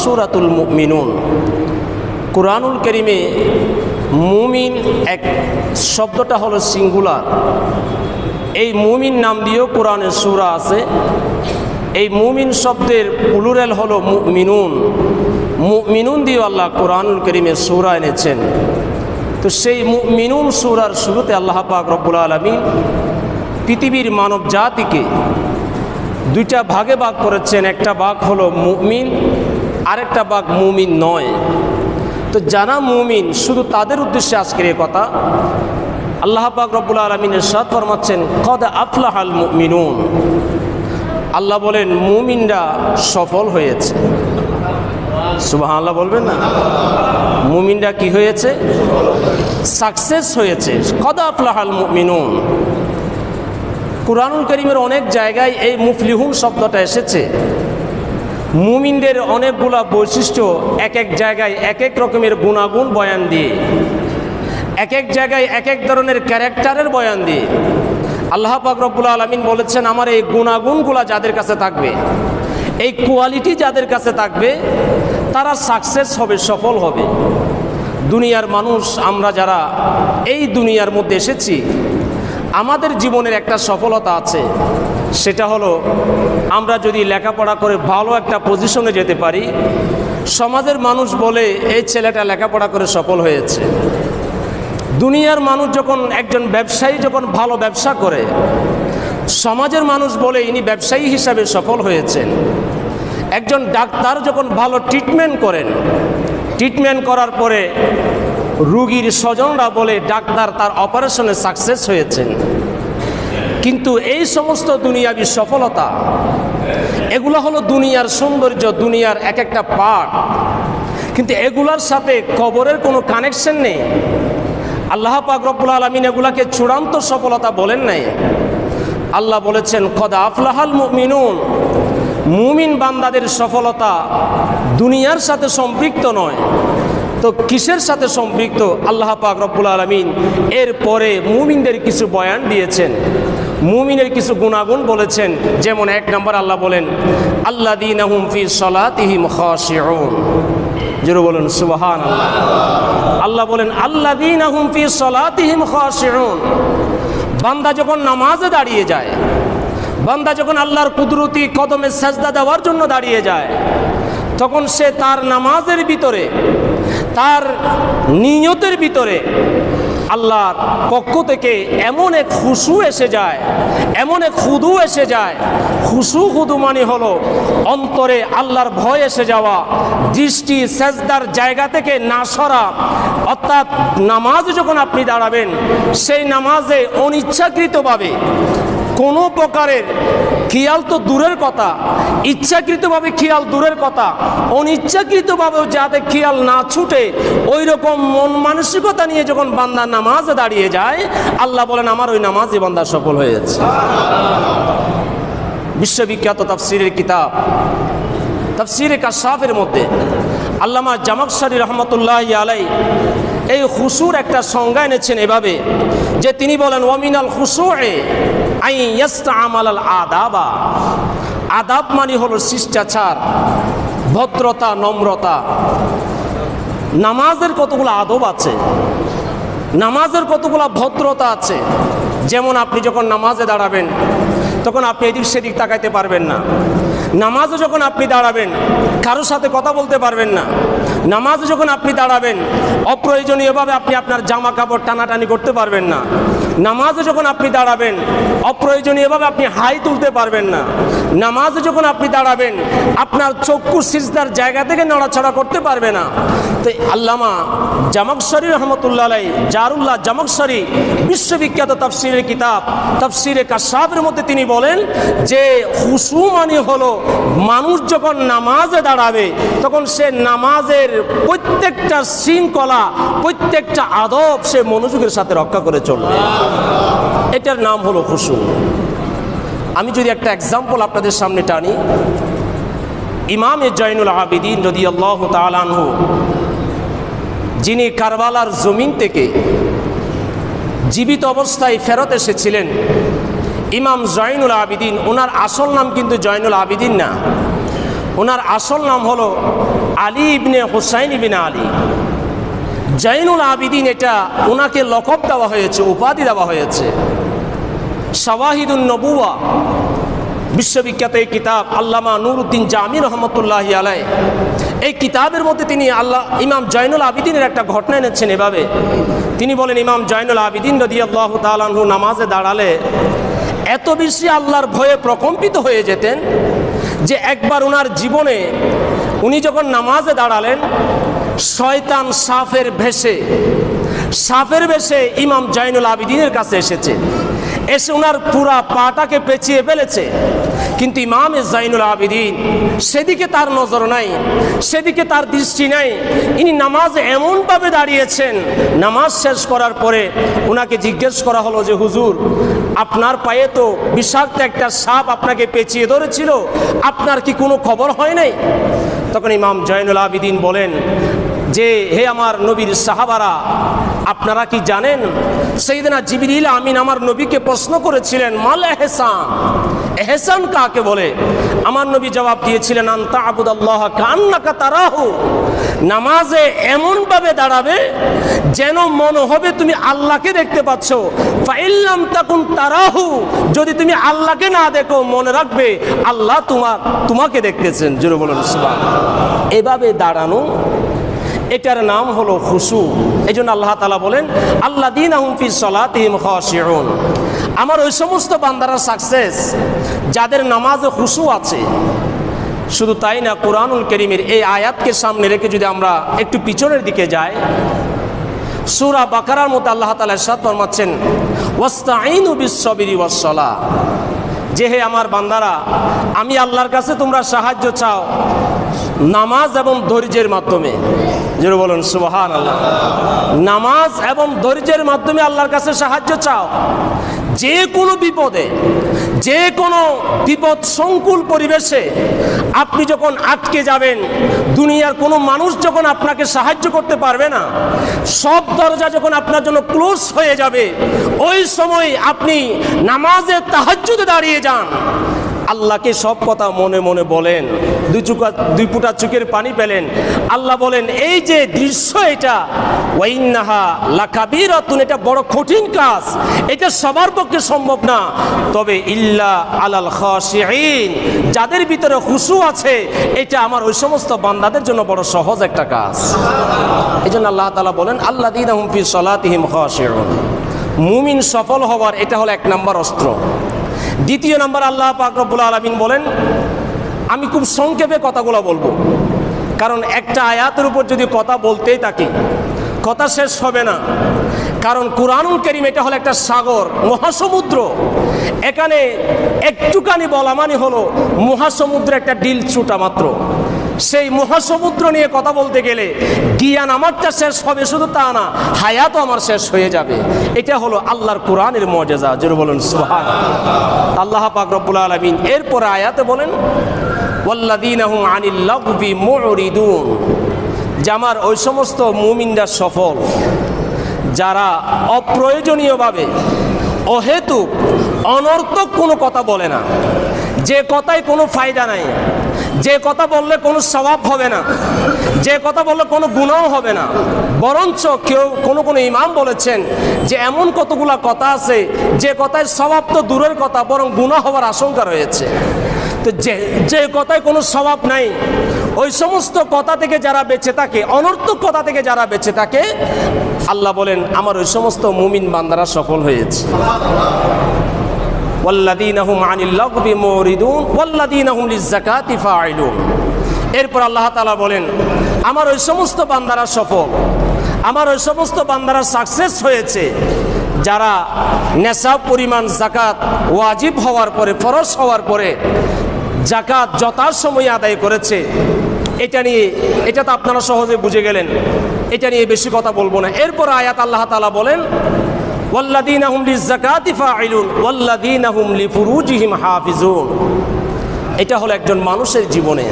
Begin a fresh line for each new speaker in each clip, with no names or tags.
সূরাতুল মুমিনুন। কুরআনুল কারীমে মুমিন এক শব্দটা হলো সিঙ্গুলার। এই মুমিন নাম দিয়েও কোরআনের সূরা আছে। এই মুমিন শব্দের প্লুরাল হলো মুমিনুন। মুমিনুন দিয়ে আল্লাহ কোরআনুল কারীমে সূরা এনেছেন। তো সেই মুমিনুন সূরার শুরুতে আল্লাহ পাক রব্বুল আলামিন পৃথিবীর মানব জাতিকে দুইটা ভাগে ভাগ করেছেন। একটা ভাগ হলো মুমিন, আরেকটা ভাগ মুমিন নয়। তো যারা মুমিন শুধু তাদের উদ্দেশ্যে আজকের এই কথা। আল্লাহ পাক রব্বুল আলামিন ইরশাদ ফরমাচ্ছেন, কদ আফলাহাল মুমিনুন। আল্লাহ বলেন মুমিনরা সফল হয়েছে। সুবহানাল্লাহ বলবেন না? মুমিনরা কি হয়েছে? সাকসেস হয়েছে। কদ আফলাহাল মুমিনুন। কুরআনুল কারীমের অনেক জায়গায় এই মুফলিহুন শব্দটা এসেছে। মুমিনদের অনেকগুলা বৈশিষ্ট্য এক এক জায়গায় এক এক রকমের গুণাগুণ বয়ান দিয়ে, এক এক জায়গায় এক এক ধরনের ক্যারেক্টারের বয়ান দিয়ে আল্লাহ পাক রব্বুল আলামিন বলেছেন, আমার এই গুণাগুণগুলা যাদের কাছে থাকবে, এই কোয়ালিটি যাদের কাছে থাকবে, তারা সাকসেস হবে, সফল হবে। দুনিয়ার মানুষ আমরা যারা এই দুনিয়ার মধ্যে এসেছি, আমাদের জীবনের একটা সফলতা আছে। সেটা হলো আমরা যদি লেখাপড়া করে ভালো একটা পজিশনে যেতে পারি, সমাজের মানুষ বলে এই ছেলেটা লেখাপড়া করে সফল হয়েছে। দুনিয়ার মানুষ যখন একজন ব্যবসায়ী যখন ভালো ব্যবসা করে, সমাজের মানুষ বলে ইনি ব্যবসায়ী হিসাবে সফল হয়েছেন। একজন ডাক্তার যখন ভালো ট্রিটমেন্ট করেন, ট্রিটমেন্ট করার পরে রোগীর স্বজনরা বলে ডাক্তার তার অপারেশনে সাকসেস হয়েছেন। কিন্তু এই সমস্ত দুনিয়াবি সফলতা, এগুলো হলো দুনিয়ার সৌন্দর্য, দুনিয়ার এক একটা পার্ট। কিন্তু এগুলার সাথে কবরের কোনো কানেকশন নেই। আল্লাহ পাক রব্বুল আলামিন এগুলাকে চূড়ান্ত সফলতা বলেন নাই। আল্লাহ বলেছেন, কদ আফলাহাল মুমিনুন। মুমিন বান্দাদের সফলতা দুনিয়ার সাথে সম্পৃক্ত নয়। তো কিসের সাথে সম্পৃক্ত? আল্লাহ পাক রব্বুল আলামিন এরপরে মুমিনদের কিছু বয়ান দিয়েছেন, মুমিনের কিছু গুণাগুণ বলেছেন। যেমন এক নম্বর আল্লাহ বলেন, আল্লাযীনা হুম ফি সলাতিহিম খাশিউন। জোরে বলেন সুবহানাল্লাহ। আল্লাহ বলেন, আল্লাযীনা হুম ফি সলাতিহিম খাশিউন। বান্দা যখন নামাজে দাঁড়িয়ে যায়, বান্দা যখন আল্লাহর কুদরতি কদমে সাজদা দেওয়ার জন্য দাঁড়িয়ে যায়, তখন সে তার নামাজের ভিতরে, তার নিয়তের ভিতরে আল্লাহর পক্ষ থেকে এমন এক খুশু এসে যায়, এমন এক খুদু এসে যায়। খুশু খুদু মানে হলো অন্তরে আল্লাহর ভয় এসে যাওয়া, দৃষ্টি সেজদার জায়গা থেকে না সরা। অর্থাৎ নামাজে যখন আপনি দাঁড়াবেন, সেই নামাজে অনিচ্ছাকৃতভাবে কোনো প্রকারের খেয়াল তো দূরের কথা, ইচ্ছাকৃতভাবে খেয়াল দূরের কথা, অনিচ্ছাকৃতভাবেও যাতে খেয়াল না ছুটে, ওই রকম মন মানসিকতা নিয়ে যখন বান্দা নামাজে দাঁড়িয়ে যায়, আল্লাহ বলেন আমার ওই নামাজই বান্দা সফল হয়েছে। বিশ্ববিখ্যাত তাফসীরের কিতাব তাফসীরে কাশফের মধ্যে আল্লামা জামাখশরী রহমতুল্লাহি আলাইহি এই খুশুর একটা সংজ্ঞা এনেছেন এভাবে, যে তিনি বলেন, ওয়ামিনাল খুশুয়ে আই ইয়াস্তামালাল আদাবা। আদাব মানে হলো শিষ্টাচার, ভদ্রতা, নম্রতা। নামাজের কতগুলো আদব আছে, নামাজের কতগুলো ভদ্রতা আছে। যেমন আপনি যখন নামাজে দাঁড়াবেন, তখন আপনি এদিক সেদিক তাকাইতে পারবেন না। নামাজে যখন আপনি দাঁড়াবেন, কারোর সাথে কথা বলতে পারবেন না। নামাজে যখন আপনি দাঁড়াবেন, অপ্রয়োজনীয়ভাবে আপনি আপনার জামা কাপড় টানাটানি করতে পারবেন না। নামাজে যখন আপনি দাঁড়াবেন, অপ্রয়োজনীয়ভাবে আপনি হাই তুলতে পারবেন না। নামাজে যখন আপনি দাঁড়াবেন, আপনার চক্ষু সিজদার জায়গা থেকে নড়াচড়া করতে পারবে না। তো আল্লামা জামাখশরী রহমতুল্লাহ আলাইহি, জারুল্লাহ জামাখশরী, বিশ্ববিখ্যাত তাফসীরের কিতাব তাফসীরে কাশফের মধ্যে তিনি বলেন যে খুশু মানে হলো মানুষ যখন নামাজে দাঁড়াবে, তখন সে নামাজের প্রত্যেকটা শৃঙ্খলা, প্রত্যেকটা আদব সে মনোযোগের সাথে রক্ষা করে চলবে। এটার নাম হলো খুশু। আমি যদি একটা এক্সাম্পল আপনাদের সামনে টানি, ইমামে জয়নুল আবিদিন রাদিয়াল্লাহু তাআলা আনহু, যিনি কারবালার জমিন থেকে জীবিত অবস্থায় ফেরত এসেছিলেন, ইমাম জয়নুল আবিদিন, ওনার আসল নাম কিন্তু জয়নুল আবিদিন না, ওনার আসল নাম হলো আলী ইবনে হুসাইন ইবনে আলী জাইনুল আবিদিন, এটা ওনাকে লকব দেওয়া হয়েছে, উপাধি দেওয়া হয়েছে। শাওয়াহিদুন নবুওয়া বিশ্ববিখ্যাত এই কিতাব আল্লামা নুরউদ্দিন জামি রহমতুল্লাহি আলাইহি, এই কিতাবের মধ্যে তিনি ইমাম জয়নুল আবিদিনের একটা ঘটনা এনেছেন এভাবে। তিনি বলেন, ইমাম জয়নুল আবিদিন রাদিয়াল্লাহু তাআলা আনহু নামাজে দাঁড়ালে এত বেশি আল্লাহর ভয়ে প্রকম্পিত হয়ে যেতেন যে একবার ওনার জীবনে উনি যখন নামাজে দাঁড়ালেন, শয়তান সাফের বেশে ইমাম জয়নুল আবিদিনের কাছে এসে ওনার পুরা পাটাকে পেঁচিয়ে ফেলেছে। কিন্তু ইমাম জয়নুল আবিদিন সেদিকে তার নজর নাই, সেদিকে তার দৃষ্টি নাই। ইনি নামাজে এমনভাবে দাঁড়িয়েছেন, নামাজ শেষ করার পরে ওনাকে জিজ্ঞেস করা হলো যে হুজুর, আপনার পায়ে তো বিষাক্ত একটা সাপ আপনাকে পেঁচিয়ে ধরেছিল, আপনার কি কোনো খবর হয় নাই? তখন ইমাম জয়নুল আবিদিন বলেন যে, হে আমার নবীর সাহাবারা, আপনারা কি জানেন সাইয়েদনা জিবরিল আমিন আমার নবীকে প্রশ্ন করেছিলেন, মাল এহসান, এহসান কাকে বলে? আমার নবী জবাব দিয়েছিলেন, আনতা আবুদাল্লাহ কান্নাকা তারাহু, নামাজে এমনভাবে দাঁড়াবে যেন মনে হবে তুমি আল্লাহকে দেখতে পাচ্ছ। ফাইল্লাম তাকুন তারাহু, যদি তুমি আল্লাহকে না দেখো মনে রাখবে আল্লাহ তোমাকে দেখতেছেন। জোরে বলুন সুবহানাল্লাহ। এভাবে দাঁড়ানো, এটার নাম হলো খুশু। এই জন্য আল্লাহ তাআলা বলেন, আল্লাযীনা হুম ফি সলাতিহিম খাশিউন, আমার ওই সমস্ত বান্দারা সাকসেস যাদের নামাজে খুশু আছে। শুধু তাই না, কুরআনুল কারীমের এই আয়াতকে সামনে রেখে যদি আমরা একটু পিছনের দিকে যাই, সূরা বাকারার মধ্যে আল্লাহ তাআলা ইরশাদ ফরমাচ্ছেন, ওয়াস্তাঈনু বিস-সাবরি ওয়াস-সালাহ, যে হে আমার বান্দারা, আমি আল্লাহর কাছে তোমরা সাহায্য চাও নামাজ এবং ধৈর্যের মাধ্যমে। জোরে বলুন সুবহানাল্লাহ। নামাজ এবং ধৈর্যের মাধ্যমে আল্লাহর কাছে সাহায্য চাও। যে কোনো বিপদে, যে কোনো বিপদ সংকুল পরিবেশে আপনি যখন আটকে যাবেন, দুনিয়ার কোনো মানুষ যখন আপনাকে সাহায্য করতে পারবে না, সব দরজা যখন আপনার জন্য ক্লোজ হয়ে যাবে, ওই সময় আপনি নামাজে তাহাজ্জুদে দাঁড়িয়ে যান, আল্লাহকে সব কথা মনে মনে বলেন, দুই ফুটা চোখের পানি পেলেন। আল্লাহ বলেন, এই যে দৃশ্য, এটা ওয়াইন্নাহা লাকাবীরাতুন, এটা বড় কঠিন কাজ, এটা সবার পক্ষে সম্ভব না, তবে ইল্লা আলাল খাশিঈন, যাদের ভিতরে খুশু আছে, এটা আমার ওই সমস্ত বান্দাদের জন্য বড় সহজ একটা কাজ। এই জন্য আল্লাহ তাআলা বলেন, আল্লাযীনা হুম ফি সলাতিহিম খাশিউন, মুমিন সফল হওয়ার এটা হলো এক নম্বর অস্ত্র। দ্বিতীয় নম্বর, আল্লাহ পাক রব্বুল আলামিন বলেন, আমি খুব সংক্ষেপে কথাগুলো বলবো, কারণ একটা আয়াতের উপর যদি কথা বলতেই থাকি কথা শেষ হবে না। কারণ কুরআনুল কারীম এটা হলো একটা সাগর, মহাসমুদ্র। এখানে একটুখানি বলা মানে হলো মহাসমুদ্রে একটা ডিল ছুটা মাত্র। সেই মহাসমুদ্র নিয়ে কথা বলতে গেলে জ্ঞান আমারটা শেষ হবে শুধু তা না, হায়াতও আমার শেষ হয়ে যাবে। এটা হলো আল্লাহর কোরআনের মুজিজা। জোরে বলুন সুবহানাল্লাহ। আল্লাহ পাক রব্বুল আলামিন এরপর আয়াতে বলেন, ওয়াল্লাযীনা হুম আনিল লাগবি মুরিদুন, যে আমার ওই সমস্ত মুমিনরা সফল যারা অপ্রয়োজনীয়ভাবে, অহেতুক, অনর্থক কোনো কথা বলে না, যে কথায় কোনো ফায়দা নাই, যে কথা বললে কোনো সওয়াব হবে না, যে কথা বললে কোনো গুনাহ হবে না, বরঞ্চ কোনো ইমাম বলেছেন যে এমন কতগুলা কথা আছে যে কথায় সওয়াব তো দূরের কথা, বরং গুনাহ হওয়ার আশঙ্কা রয়েছে। তো যে কথায় কোনো সওয়াব নাই, ওই সমস্ত কথা থেকে যারা বেঁচে থাকে, অনর্থক কথা থেকে যারা বেঁচে থাকে, আল্লাহ বলেন আমার ওই সমস্ত মুমিন বান্দারা সফল হয়েছে। ওয়াল্লাযীনা হুম আনিল লাগবি মুরিদুন ওয়াল্লাযীনা হুম লিয-যাকাতি ফাঈলুন। এরপর আল্লাহ তাআলা বলেন আমার ওই সমস্ত বান্দারা সফল, আমার ওই সমস্ত বান্দারা সাকসেস হয়েছে যারা নেশাব পরিমাণ যাকাত ওয়াজিব হওয়ার পরে, ফরজ হওয়ার পরে যাকাত যথাসময়ে আদায় করেছে। এটা তো আপনারা সহজে বুঝে গেলেন, এটা নিয়ে বেশি কথা বলবো না। এরপর আয়াত আল্লাহ তাআলা বলেন, ওয়াল্লাযীনা হুম লিয-যাকাতি ফাঈলুন ওয়াল্লাযীনা হুম লিফুরুজিহিম হাফিজুন। এটা হলো একজন মানুষের জীবনে,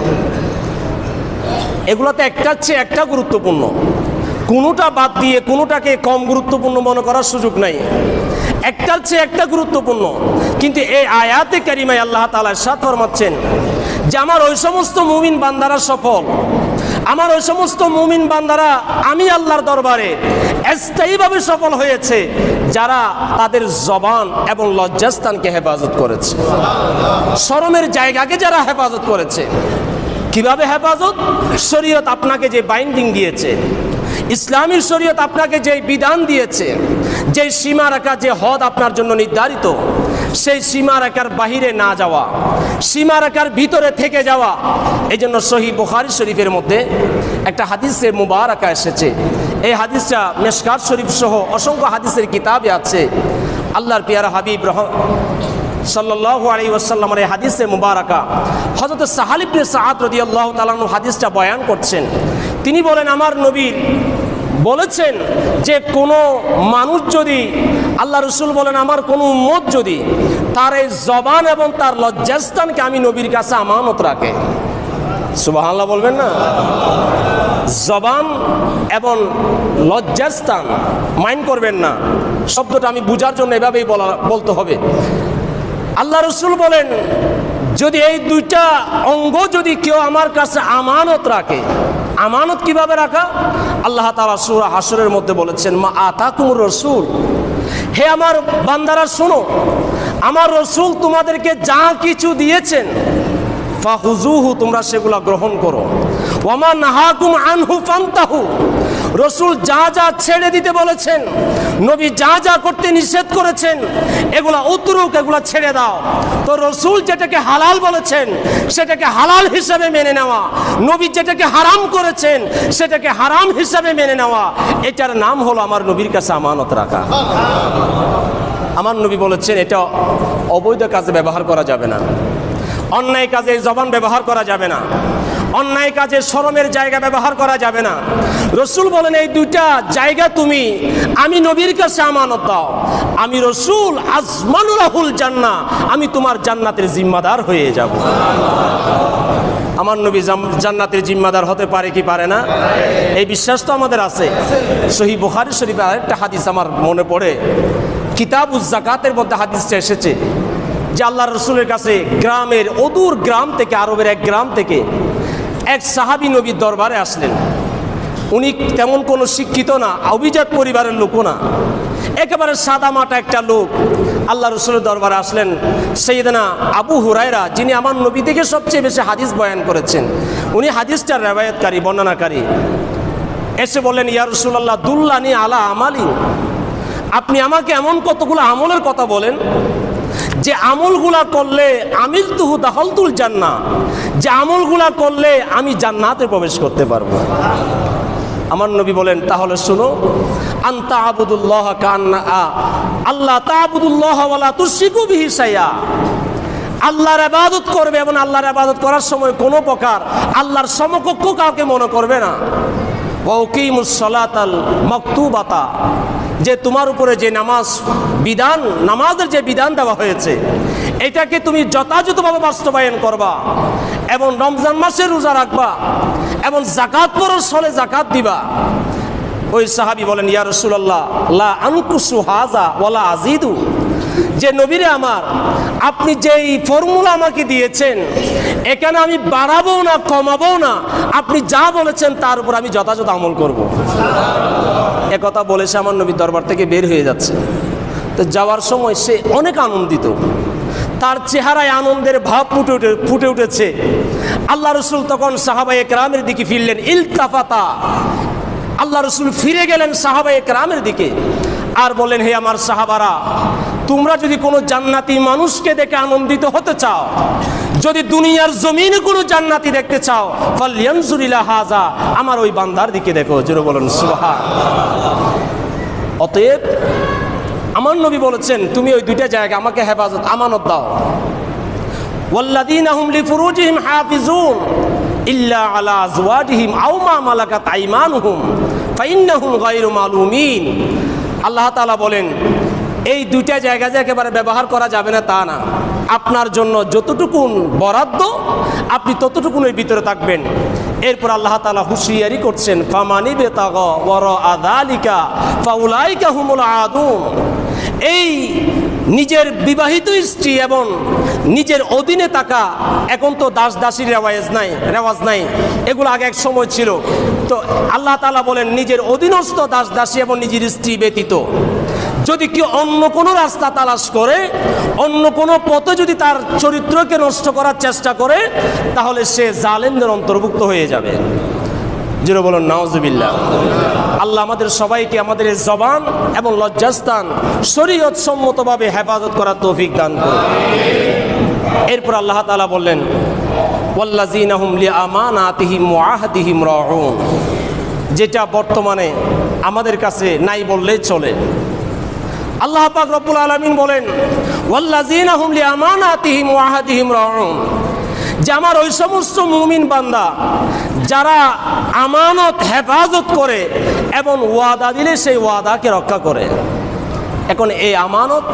এগুলোতে একটার চেয়ে একটা গুরুত্বপূর্ণ, কোনোটা বাদ দিয়ে কোনোটাকে কম গুরুত্বপূর্ণ মনে করার সুযোগ নাই, একটার চেয়ে একটা গুরুত্বপূর্ণ। কিন্তু এই আয়াতে কারিমায় আল্লাহ তাআলা ইরশাদ ফরমাচ্ছেন যে আমার ওই সমস্ত মুমিন বান্দারা সফল, আমার ওই সমস্ত মুমিন বান্দারা আমি আল্লাহর দরবারে স্থায়ীভাবে সফল হয়েছে যারা তাদের জবান এবং লজ্জাস্থানকে হেফাজত করেছে, শরমের জায়গাকে যারা হেফাজত করেছে। কিভাবে হেফাজত? শরীয়ত আপনাকে যে বাইন্ডিং দিয়েছে, ইসলামী শরীয়ত আপনাকে যে বিধান দিয়েছে, যে সীমারেখা, যে হদ আপনার জন্য নির্ধারিত, সেই সীমারেখার বাহিরে না যাওয়া, সীমারেখার ভিতরে থেকে যাওয়া। এই জন্য সহিহ বুখারী শরীফের মধ্যে একটা হাদিসে মুবারাকা এসেছে। এই হাদিসটা মিশকাত শরীফ সহ অসংখ্য হাদিসের কিতাবে আছে। আল্লাহর পিয়ারা হাবিব সাল্লাল্লাহু আলাইহি ওয়াসাল্লামের এই হাদিসে মুবারাকা হযরত সাহাল ইবনে সাআদ রাদিয়াল্লাহু তাআলা আনহু হাদিসটা বয়ান করছেন। তিনি বলেন, আমার নবী বলেছেন যে কোনো মানুষ যদি, আল্লাহ রসুল বলেন, আমার কোনো উম্মত যদি তার এই জবান এবং তার লজ্জাস্থানকে আমি নবীর কাছে আমানত রাখে, সুবহানাল্লাহ বলবেন না? জবান এবং লজ্জাস্থান মাইন্ড করবেন না, শব্দটা আমি বুঝার জন্য এভাবেই বলতে হবে। আল্লাহ রসুল বলেন, যদি এই দুইটা অঙ্গ যদি কেউ আমার কাছে আমানত রাখে, আমানত কিভাবে রাখা? আল্লাহ তাআলা সূরা হাশরের মধ্যে বলেছেন, মা আতাকুমুর রাসূল, হে আমার বান্দারা শোনো, আমার রসুল তোমাদেরকে যা কিছু দিয়েছেন, ফাহুজুহু, তোমরা সেগুলা গ্রহণ করো। ওয়ামা নাহাকুম আনহু ফান্তাহু, রসুল যা যা ছেড়ে দিতে বলেছেন, নবী যা যা করতে নিষেধ করেছেন, এগুলা উতরুক, এগুলা ছেড়ে দাও। তো রসুল যেটাকে হালাল বলেছেন সেটাকে হালাল হিসাবে মেনে নেওয়া, নবী যেটাকে হারাম করেছেন সেটাকে হারাম হিসাবে মেনে নেওয়া, এটার নাম হলো আমার নবীর কাছে আমানত রাখা। আমার নবী বলেছেন এটা অবৈধ কাজে ব্যবহার করা যাবে না, অন্যায় কাজে জবান ব্যবহার করা যাবে না, অন্যায় কাজে শরমের জায়গা ব্যবহার করা যাবে না। রসুল বলেন, এই দুইটা জায়গা তুমি আমি নবীর কাছে আমানত দাও, আমি রসুল আজমানুল জান্নাহ, আমি তোমার জান্নাতের জিম্মাদার হয়ে যাব। আমার নবী জান্নাতের জিম্মাদার হতে পারে কি পারে না? এই বিশ্বাস তো আমাদের আছে। সহিহ বুখারী শরীফে আরেকটা হাদিস আমার মনে পড়ে, কিতাবুজ যাকাতের মধ্যে হাদিসটা এসেছে যে আল্লাহ রসুলের কাছে গ্রামের, অদূর গ্রাম থেকে, আরবের এক গ্রাম থেকে এক সাহাবী নবীর দরবারে আসলেন। উনি তেমন কোনো শিক্ষিত না, অভিজাত পরিবারের লোকও না, একেবারে সাদা মাটা একটা লোক আল্লাহ রসুলের দরবারে আসলেন। সাইয়েদনা আবু হুরায়রা, যিনি আমার নবী থেকে সবচেয়ে বেশি হাদিস বয়ান করেছেন, উনি হাদিসটার রেওয়ায়াতকারী, বর্ণনাকারী, এসে বললেন, ইয়া রাসূলুল্লাহ দুল্লানি আলা আমালি, আপনি আমাকে এমন কতগুলো আমলের কথা বলেন যে আমলগুলা করলে আমিলতুহু দাখালতুল জান্নাহ, যে আমলগুলা করলে আমি জান্নাতে প্রবেশ করতে পারবো। আমার নবী বলেন, তাহলে শুনো, আনতা আবুদুল্লাহ কান্না আল্লাহ তা'বুদুল্লাহ ওয়া লা তুশরিকু বিহি শাইআ, আল্লাহর ইবাদত করবে এবং আল্লাহর ইবাদত করার সময় কোনো প্রকার আল্লাহর সমকক্ষ কাউকে মনে করবে না। ওয়া উকিমুস সালাতাল মাকতুবাতা, যে তোমার উপরে যে নামাজ বিধান, নামাজের যে বিধান দেওয়া হয়েছে এটাকে তুমি যথাযথভাবে বাস্তবায়ন করবা, এবং রমজান মাসে রোজা রাখবা, এবং যাকাত ফরজ হলে যাকাত দিবা। ওই সাহাবী বলেন, ইয়া রাসূলুল্লাহ লা আনকুসু হাযা ওয়ালা আযীদু, যে নবীরে আমার, আপনি যেই ফর্মুলা আমাকে দিয়েছেন এখানে আমি বাড়াবো না কমাবো না, আপনি যা বলেছেন তার উপর আমি যথাযথ আমল করব। একথা বলে সে আমার নবীর দরবার থেকে বের হয়ে যাচ্ছে। তো যাওয়ার সময় সে অনেক আনন্দিত, তার চেহারায় আনন্দের ভাব ফুটে উঠেছে। আল্লাহ রসুল তখন সাহাবায়ে কেরামের দিকে ফিরলেন, ইলতাফাতা, আল্লাহ রসুল ফিরে গেলেন সাহাবায়ে কেরামের দিকে আর বললেন, হে আমার সাহাবারা, তোমরা যদি কোনো জান্নাতি মানুষকে দেখে আনন্দিত হতে চাও, যদি দুনিয়ার জমিনে কোনো জান্নাতি দেখতে চাও, ফালয়ানজুর ইলা হাযা, আমার ওই বান্দার দিকে দেখো। জোরে বলেন সুবহানাল্লাহ। অতএব আমার নবী বলেছেন, তুমি ওই দুইটা জায়গা আমাকে হেফাজত, আমানত দাও। ওয়াল্লাযীনা হুম লিফুরুজিহিম হাফিজুন ইল্লা আলা আজওয়াজিহিম আও মা মালাকাত আইমানুহুম ফাইন্নাহুম গায়রু মালুমিন। আল্লাহ তাআলা বলেন, এই দুইটা জায়গা যে একেবারে ব্যবহার করা যাবে না তা না, আপনার জন্য যতটুকুন বরাদ্দ আপনি ততটুকুনের ভিতরে থাকবেন। এরপর আল্লাহ তাআলা হুঁশিয়ারি করছেন, ফামানি বেতাগা ওয়ারা যালিকা ফাউলাইকা হুমুল আদুন, এই নিজের বিবাহিত স্ত্রী এবং নিজের অধীনে থাকা, এখন তো দাস দাসীর রেওয়াজ নাই, এগুলো আগে এক সময় ছিল। তো আল্লাহ তাআলা বলেন নিজের অধীনস্থ দাস দাসী এবং নিজের স্ত্রী ব্যতীত যদি কেউ অন্য কোনো রাস্তা তালাশ করে, অন্য কোনো পথে যদি তার চরিত্রকে নষ্ট করার চেষ্টা করে, তাহলে সে জালেমদের অন্তর্ভুক্ত হয়ে যাবে। জোরে বলুন নাউজুবিল্লাহ। আল্লাহ আমাদের সবাইকে আমাদের এই জবান এবং লজ্জাস্থান শরীয়ত সম্মতভাবে হেফাজত করার তৌফিক দান করুন। এরপর আল্লাহ তাআলা বললেন ওয়াল্লাযীনা হুম লিআমানাতিহিম ওয়া আহদিহিম রাউন, যেটা বর্তমানে আমাদের কাছে নাই বললেই চলে। আল্লাহ পাক রব্বুল আলামিন বলেন ওয়াল্লাযীনা হুম লিআমানাতিহিম ওয়া আহদিহিম রাউন, যে আমার ওই সমস্ত মুমিন বান্দা যারা আমানত হেফাজত করে এবং ওয়াদা দিলে সেই ওয়াদাকে রক্ষা করে। এখন এই আমানত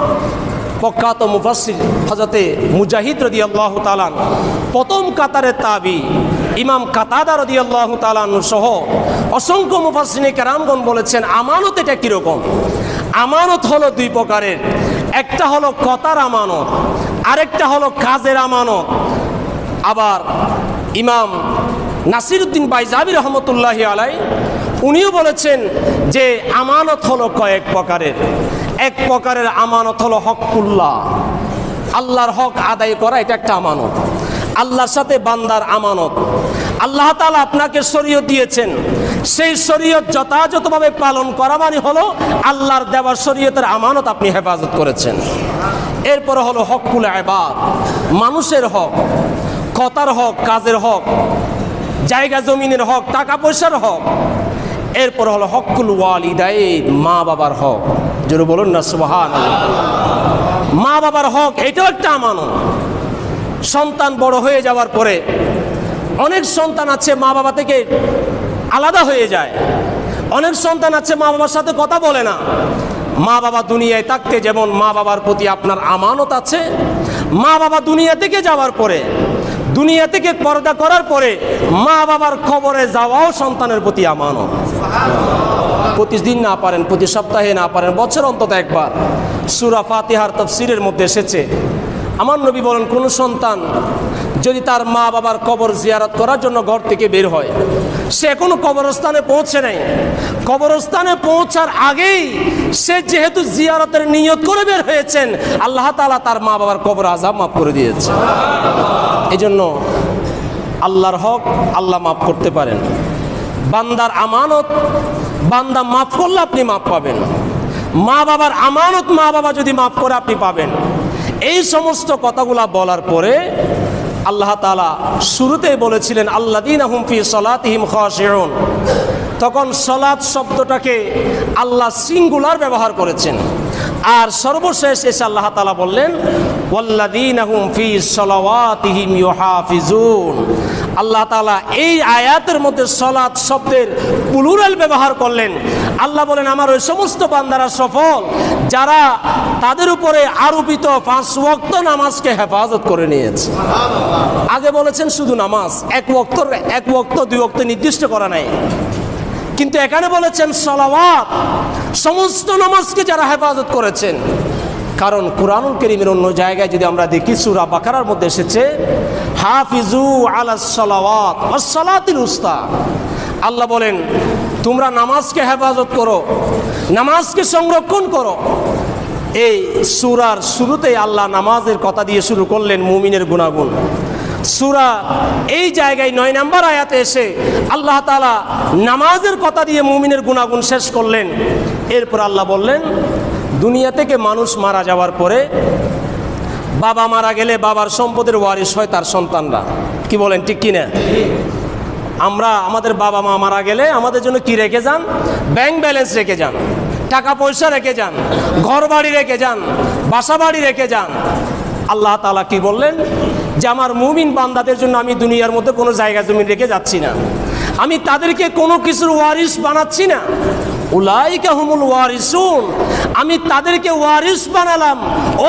প্রখ্যাত মুফাসসির হযরতে মুজাহিদ রাদিয়াল্লাহু তাআলা প্রথম কাতারের তাবি ইমাম কাতাদা রাদিয়াল্লাহু তাআলা সহ অসংখ্য মুফাসসিরিনে কেরামগণ বলেছেন আমানত এটা কীরকম। আমানত হলো দুই প্রকারের, একটা হলো কথার আমানত, আরেকটা হলো কাজের আমানত। আবার ইমাম নাসিরউদ্দিন বাইজাবি রহমতুল্লাহি আলাই উনিও বলেছেন যে আমানত হলো কয়েক প্রকারের। এক প্রকারের আমানত হলো হকুল্লাহ, আল্লাহর হক আদায় করা, এটা একটা আমানত। আল্লাহর সাথে বান্দার আমানত। আল্লাহ তাআলা আপনাকে শরীয়ত দিয়েছেন, সেই শরীয়ত যথাযথভাবে পালন করা মানে হলো আল্লাহর দেওয়া শরীয়তের আমানত আপনি হেফাজত করেছেন। এরপরে হলো হকুল ইবাদ, মানুষের হক, কথার হক, কাজের হক, জায়গা জমিনের হক, টাকা পয়সার হক। এরপর হলো হকুল ওয়ালিদাইন, মা বাবার হক। জোরে বলুন না সুবহানাল্লাহ। মা বাবার হক এটাও একটা আমানত। সন্তান বড় হয়ে যাওয়ার পরে অনেক সন্তান আছে মা বাবা থেকে আলাদা হয়ে যায়, অনেক সন্তান আছে মা বাবার সাথে কথা বলে না। মা বাবা দুনিয়ায় থাকতে যেমন মা বাবার প্রতি আপনার আমানত আছে, মা বাবা দুনিয়া থেকে যাওয়ার পরে, দুনিয়া থেকে পর্দা করার পরে মা বাবার কবরে যাওয়াও সন্তানের প্রতি আমানত। প্রতিদিন না পারেন, প্রতি সপ্তাহে না পারেন, বছর অন্তত একবার সূরা ফাতিহার তাফসীরের মধ্যে এসেছে, আমার নবী বলেন কোন সন্তান যদি তার মা বাবার কবর জিয়ারত করার জন্য ঘর থেকে বের হয়, সে এখনো কবরস্থানে পৌঁছে নাই, কবরস্থানে পৌঁছার আগেই সে যেহেতু জিয়ারতের নিয়ত করে বের হয়েছেন, আল্লাহ তাআলা তার মা বাবার কবর আযাব মাফ করে দিয়েছে। এজন্য আল্লাহর হক আল্লাহ মাফ করতে পারেন, বান্দার আমানত বান্দা মাফ করলে আপনি মাফ পাবেন, মা বাবার আমানত মা বাবা যদি মাফ করে আপনি পাবেন। এই সমস্ত কথাগুলা বলার পরে আল্লাহ তাআলা শুরুতেই বলেছিলেন আল্লাযীনা হুম ফি সালাতিহিম খাশিউন, তখন সালাত শব্দটাকে আল্লাহ সিঙ্গুলার ব্যবহার করেছেন। আর সর্বশেষ এসে আল্লাহ তাআলা বললেন ওয়াল্লাযীনা হুম ফি সালাওয়াতিহিম ইউহাফিজুন। আল্লাহ তাআলা এই আয়াতের মধ্যে সালাত শব্দের প্লুরাল ব্যবহার করলেন। আল্লাহ বলেন আমার ওই সমস্ত বান্দারা সফল যারা তাদের উপরে আরোপিত 5 ওয়াক্ত নামাজকে হেফাজত করে নিয়েছে। আগে বলেছেন শুধু নামাজ, এক ওয়াক্ত 2 ওয়াক্ত নির্দিষ্ট করা নাই, কিন্তু এখানে বলেছেন সালাওয়াত, সমস্ত নামাজকে যারা হেফাজত করেছেন। কারণ কুরআনুল কারীমের অন্য জায়গায় যদি আমরা দেখি সূরা বাকারার মধ্যে এসেছে হাফিজু আলাস সালাওয়াত ওয়াস সালাতিল উস্তা। আল্লাহ বলেন তোমরা নামাজকে হেফাজত করো, নামাজকে সংরক্ষণ করো। এই সূরার শুরুতেই আল্লাহ নামাজের কথা দিয়ে শুরু করলেন মুমিনের গুনাগুণ। সূরা এই জায়গায় 9 নম্বর আয়াতে এসে আল্লাহ তাআলা নামাজের কথা দিয়ে মুমিনের গুনাগুণ শেষ করলেন। এরপর আল্লাহ বললেন দুনিয়া থেকে মানুষ মারা যাওয়ার পরে বাবা মারা গেলে বাবার সম্পদের ওয়ারিশ হয় তার সন্তানরা। কি বলেন ঠিক কিনা? আমরা আমাদের বাবা মা মারা গেলে আমাদের জন্য কি রেখে যান? ব্যাংক ব্যালেন্স রেখে যান, টাকা পয়সা রেখে যান, ঘর বাড়ি রেখে যান, বাসা বাড়ি রেখে যান। আল্লাহ তাআলা কি বললেন যে আমার মুমিন বান্দাদের জন্য আমি দুনিয়ার মধ্যে কোনো জায়গা জমি রেখে যাচ্ছি না, আমি তাদেরকে কোনো কিছুর ওয়ারিশ বানাচ্ছি না। উলাইকা হুমুল ওয়ারিসুন, আমি তাদেরকে ওয়ারিস বানালাম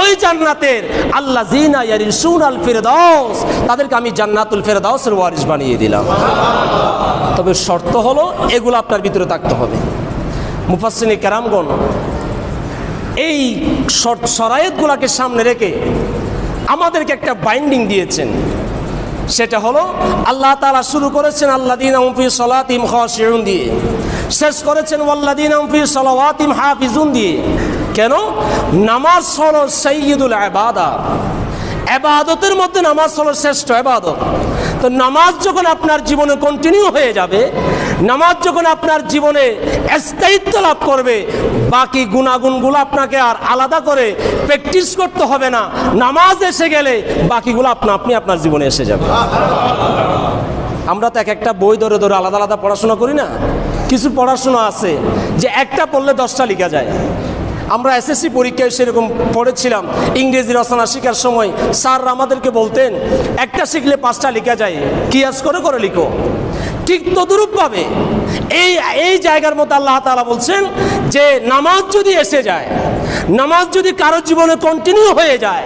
ওই জান্নাতের, আল্লাযীনা ইয়ারিসুনাল ফিরদাউস, তাদেরকে আমি জান্নাতুল ফিরদাউসের ওয়ারিস বানিয়ে দিলাম। তবে শর্ত হলো এগুলো আপনার ভিতরে থাকতে হবে। মুফাসসিরিনে কেরামগণ এই শরায়েতগুলোকে সামনে রেখে আমাদেরকে একটা বাইন্ডিং দিয়েছেন। সেটা হলো আল্লাহ তাআলা শুরু করেছেন আল্লাযীনা হুম ফি সলাতিহিম খাশিউন দিয়ে, শেষ করেছেন ওয়াল্লাযীনা হুম ফি সালাওয়াতিহিম হাফিজুন দিয়ে। কেন? নামাজ হলো সাইয়্যিদুল ইবাদাত, ইবাদতের মধ্যে নামাজ হলো শ্রেষ্ঠ ইবাদত। তো নামাজ যখন আপনার জীবনে কন্টিনিউ হয়ে যাবে, নামাজ যখন আপনার জীবনে স্থায়িত্ব লাভ করবে, বাকি গুণাগুণগুলো আপনাকে আর আলাদা করে প্র্যাকটিস করতে হবে না। নামাজ এসে গেলে বাকিগুলো আপনি আপনার জীবনে এসে যাবে। আমরা তো এক একটা বই ধরে ধরে আলাদা আলাদা পড়াশোনা করি না। কিছু পড়াশোনা আছে যে একটা পড়লে 10টা লেখা যায়। আমরা এসএসসি পরীক্ষায় সেরকম পড়েছিলাম। ইংরেজি রচনা শেখার সময় স্যাররা আমাদেরকে বলতেন একটা শিখলে 5টা লেখা যায়, কিয়াস করে করে লিখো। ঠিক তদরূপভাবে এই জায়গার মধ্যে আল্লাহ তাআলা বলছেন যে নামাজ যদি এসে যায়, নামাজ যদি কারো জীবনে কন্টিনিউ হয়ে যায়,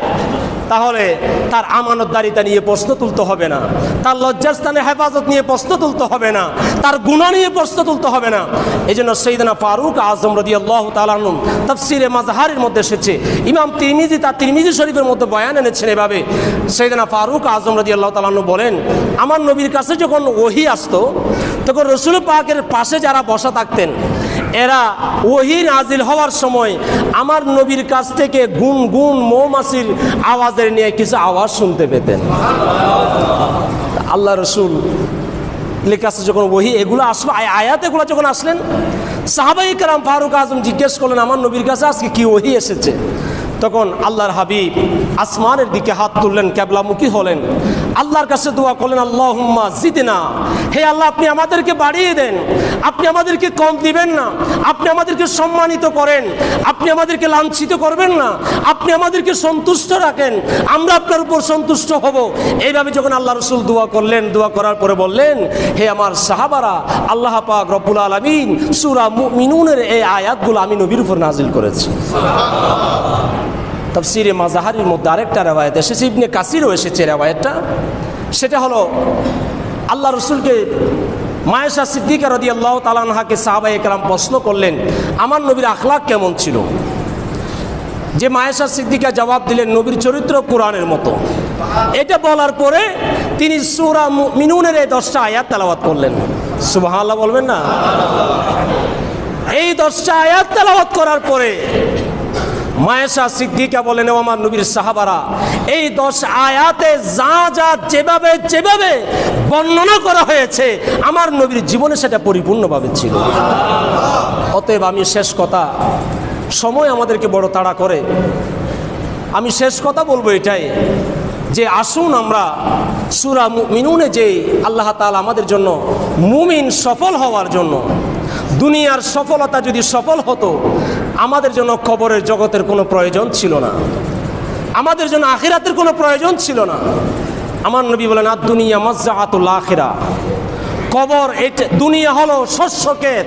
তাহলে তার আমানতদারিতা নিয়ে প্রশ্ন তুলতে হবে না, তার লজ্জাস্থানে হেফাজত নিয়ে প্রশ্ন তুলতে হবে না, তার গুনাহ নিয়ে প্রশ্ন তুলতে হবে না। এই জন্য সাইয়েদনা ফারুক আযম রাদিয়াল্লাহু তাআলা আনহু তাফসীরে মাজহারের মধ্যে এসেছে, ইমাম তিরমিজি তার তিরমিজি শরীফের মধ্যে বয়ান এনেছেন এভাবে। সাইয়েদনা ফারুক আযম রাদিয়াল্লাহু তাআলা আনহু বলেন, আমার নবীর কাছে যখন ওহী আসতো তখন রাসূল পাকের পাশে যারা বসা থাকতেন এরা ওহী নাজিল হওয়ার সময় আমার নবীর কাছ থেকে গুনগুন মৌমাছির আওয়াজের নিয়ে কিছু আওয়াজ শুনতে পেতেন। আল্লাহ রসুল কাছে যখন ওহী এগুলো আসলো, আয়াত এগুলো যখন আসলেন, সাহাবায়ে কেরাম ফারুক আজম জিজ্ঞেস করলেন আমার নবীর কাছে আজকে কি ওহী এসেছে? তখন আল্লাহর হাবিব আসমানের দিকে হাত তুললেন, কিবলামুখী হলেন, আল্লাহর কাছে দোয়া করলেন আল্লাহুম্মা জিদনা, হে আল্লাহ আপনি আমাদেরকে বাড়িয়ে দেন, আপনি আমাদেরকে কম দিবেন না, আপনি আমাদেরকে সম্মানিত করেন, আপনি আমাদেরকে লাঞ্ছিত করবেন না, আপনি আমাদেরকে সন্তুষ্ট রাখেন, আমরা আপনার উপর সন্তুষ্ট হব। এইভাবে যখন আল্লাহ রসুল দোয়া করলেন, দোয়া করার পরে বললেন, হে আমার সাহাবারা, আল্লাহ পাক রব্বুল আলামিন সূরা মুমিনুনের এই আয়াতগুলো আমি নবীর উপর নাজিল করেছি। তাফসীরে মাজহারের মধ্যে আরেকটা রিওয়ায়াত এসেছে, ইবনে কাসিরও এসেছে রিওয়ায়াতটা। সেটা হলো আল্লাহ রসুলকে মায়েশা সিদ্দিকা রাদিয়াল্লাহু তাআলা আনহাকে সাহাবায়ে কেরাম প্রশ্ন করলেন আমার নবীর আখলাক কেমন ছিল। যে মায়েশা সিদ্দিকা জবাব দিলেন নবীর চরিত্র কোরআনের মতো। এটা বলার পরে তিনি সূরা মুমিনুনের এই 10টা আয়াত তেলাওয়াত করলেন। সুবহানাল্লাহ বলবেন না? এই 10টা আয়াত তেলাওয়াত করার পরে মায়েশা সিদ্দিকা বলেন, ও আমার নবীর সাহাবারা, এই 10 আয়াতে যা যা যেভাবে যেভাবে বর্ণনা করা হয়েছে আমার নবীর জীবনে সেটা পরিপূর্ণভাবে ছিল। অতএব আমি শেষ কথা, সময় আমাদেরকে বড় তাড়া করে, আমি শেষ কথা বলবো এটাই যে আসুন আমরা সূরা মুমিনুনে যে আল্লাহ তাআলা আমাদের জন্য মুমিন সফল হওয়ার জন্য, দুনিয়ার সফলতা যদি সফল হতো আমাদের জন্য কবরের জগতের কোনো প্রয়োজন ছিল না, আমাদের জন্য আখিরাতের কোনো প্রয়োজন ছিল না। আমার নবী বলেন আদ-দুনিয়া মাযরাআতুল আখিরা, কবর এটা দুনিয়া হলো শস্য ক্ষেত।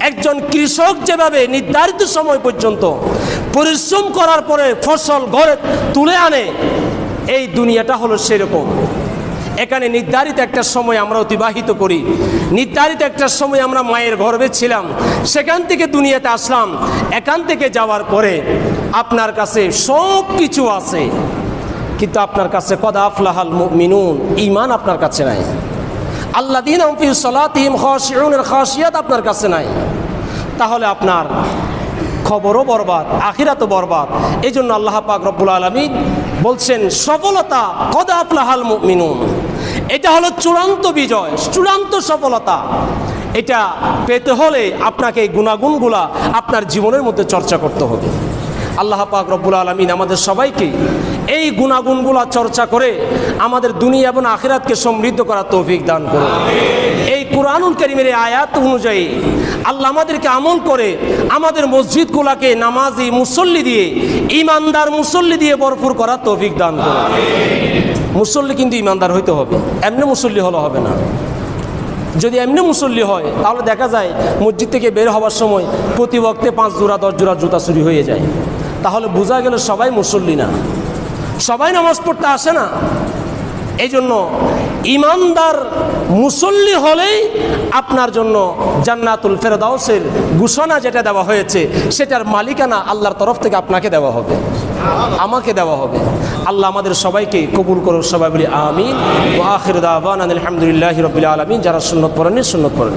একজন কৃষক যেভাবে নির্ধারিত সময় পর্যন্ত পরিশ্রম করার পরে ফসল ঘরে তুলে আনে, এই দুনিয়াটা হলো সেরকম। এখানে নির্ধারিত একটা সময় আমরা অতিবাহিত করি, নির্ধারিত একটা সময় আমরা মায়ের গর্ভে ছিলাম, সেখান থেকে দুনিয়াতে আসলাম। এখান থেকে যাওয়ার পরে আপনার কাছে সব কিছু আছে, কিন্তু আপনার কাছে কদ আফলাহাল মুমিনুন, ঈমান আপনার কাছে নাই। আল্লাযীনা হুম ফি সলাতিহিম খাশিউন, খাশিয়াত আপনার কাছে নাই। তাহলে আপনার খবরও বরবাদ, আখিরাতও বরবাদ। এই জন্য আল্লাহ পাক রব্বুল আলামিন বলছেন সফলতা কদ আফলাহাল মুমিনুন, এটা হলো চূড়ান্ত বিজয়, চূড়ান্ত সফলতা। এটা পেতে হলে আপনাকে এই গুণাগুণগুলা আপনার জীবনের মধ্যে চর্চা করতে হবে। আল্লাহ পাক রব্বুল আলামিন আমাদের সবাইকে এই গুণাগুণগুলা চর্চা করে আমাদের দুনিয়া এবং আখিরাতকে সমৃদ্ধ করার তৌফিক দান করুন। এই কুরআনুল কারীমের আয়াত অনুযায়ী আল্লাহ আমাদেরকে আমল করে আমাদের মসজিদগুলোকে নামাজি মুসল্লি দিয়ে, ঈমানদার মুসল্লি দিয়ে ভরপুর করার তৌফিক দান করুন। মুসল্লি কিন্তু ঈমানদার হইতে হবে, এমনি মুসল্লি হলে হবে না। যদি এমনি মুসল্লি হয় তাহলে দেখা যায় মসজিদ থেকে বের হওয়ার সময় প্রতি ওয়াক্তে 5 জোড়া 10 জোড়া জুতা চুরি হয়ে যায়। তাহলে বোঝা গেল সবাই মুসল্লি না, সবাই নামাজ পড়তে আসে না। এই জন্য ঈমানদার মুসল্লি হলেই আপনার জন্য জান্নাতুল ফেরদাউসের ঘোষণা যেটা দেওয়া হয়েছে সেটার মালিকানা আল্লাহর তরফ থেকে আপনাকে দেওয়া হবে, আমাকে দেওয়া হবে। আল্লাহ আমাদের সবাইকে কবুল করুন, সবাই বলি আমিন। ওয়া আখিরু দাওয়ানা আলহামদুলিল্লাহি রাব্বিল আলামিন। যারা সুন্নত পড়েননি সুন্নত পড়েন।